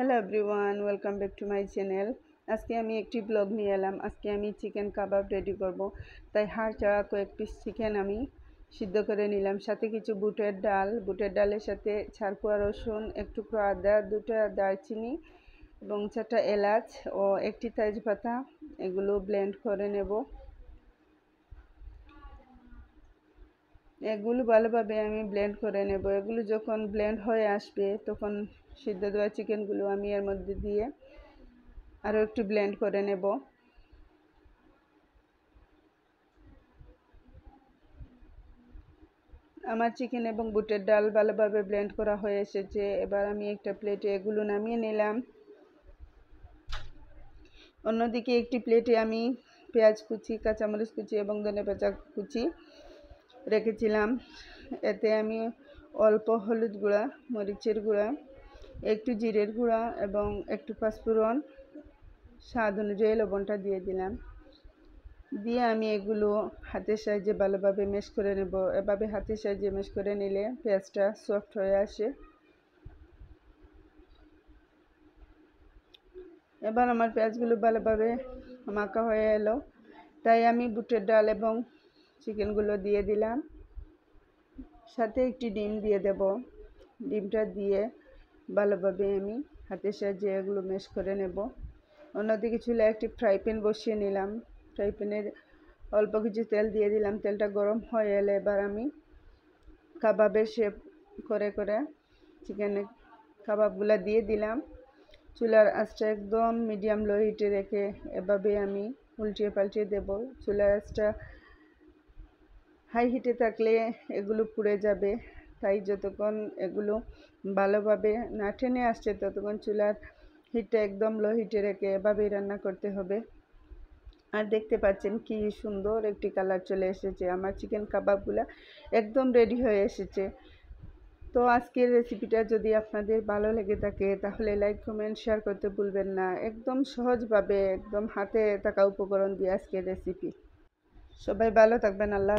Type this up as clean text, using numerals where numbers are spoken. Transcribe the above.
Hello everyone, welcome back to my channel. আজকে আমি একটি ব্লগ নিয়ে এলাম। আজকে আমি চিকেন কাবাব রেডি করব। তাই হাড় চাড়া কয়েক পিস চিকেন আমি সিদ্ধ করে নিলাম, সাথে কিছু বুটের ডালের সাথে ছাড়পোয়া রসুন, এক টুকরো আদা, দুটো দারচিনি এবং 4টা এলাচ ও একটি তেজপাতা, এগুলো ব্লেন্ড করে নেব। এগুলো ভালোভাবে আমি ব্লেন্ড করে নেব। এগুলো যখন ব্লেন্ড হয়ে আসবে তখন সিদ্ধ দেওয়া চিকেনগুলো আমি এর মধ্যে দিয়ে আরও একটু ব্লেন্ড করে নেব। আমার চিকেন এবং বুটের ডাল ভালোভাবে ব্লেন্ড করা হয়ে এসেছে। এবার আমি একটা প্লেটে এগুলো নামিয়ে নিলাম। অন্যদিকে একটি প্লেটে আমি পেঁয়াজ কুচি, কাঁচামরিচ কুচি এবং ধনেপাতা কুচি রেখেছিলাম। এতে আমি অল্প হলুদ গুঁড়া, মরিচের গুঁড়া, একটু জিরের গুঁড়া এবং একটু পাঁচফোড়ন, স্বাদ অনুযায়ী লবণটা দিয়ে দিলাম। দিয়ে আমি এগুলো হাতের সাহায্যে ভালোভাবে ম্যাশ করে নেব। এভাবে হাতের সাহায্যে ম্যাশ করে নিলে পেঁয়াজটা সফট হয়ে আসে। এবার আমার পেঁয়াজগুলো ভালোভাবে মাখা হয়ে এলো, তাই আমি বুটের ডাল এবং চিকেনগুলো দিয়ে দিলাম। সাথে একটি ডিম দিয়ে দেব। ডিমটা দিয়ে ভালোভাবে আমি হাতের সাহায্যে এগুলো ম্যাশ করে নেব। অন্যদিকে চুলায় একটি ফ্রাই প্যান বসিয়ে নিলাম। ফ্রাই প্যানের অল্প কিছু তেল দিয়ে দিলাম। তেলটা গরম হয়ে এলে এবার আমি কাবাবের শেপ করে করে চিকেনের কাবাবগুলো দিয়ে দিলাম। চুলার আঁচটা একদম মিডিয়াম লো হিটে রেখে এভাবে আমি উল্টিয়ে পাল্টিয়ে দেব। চুলার আঁচটা হাই হিটে থাকলে এগুলো পুড়ে যাবে, তাই যতক্ষণ এগুলো ভালোভাবে না টেনে আসছে ততক্ষণ চুলার হিটটা একদম লো হিটে রেখে এভাবেই রান্না করতে হবে। আর দেখতে পাচ্ছেন কি সুন্দর একটি কালার চলে এসেছে। আমার চিকেন কাবাবগুলো একদম রেডি হয়ে এসেছে। তো আজকের রেসিপিটা যদি আপনাদের ভালো লেগে থাকে তাহলে লাইক, কমেন্ট, শেয়ার করতে ভুলবেন না। একদম সহজভাবে, একদম হাতে থাকা উপকরণ দিয়ে আজকের রেসিপি। সবাই ভালো থাকবেন। আল্লাহ।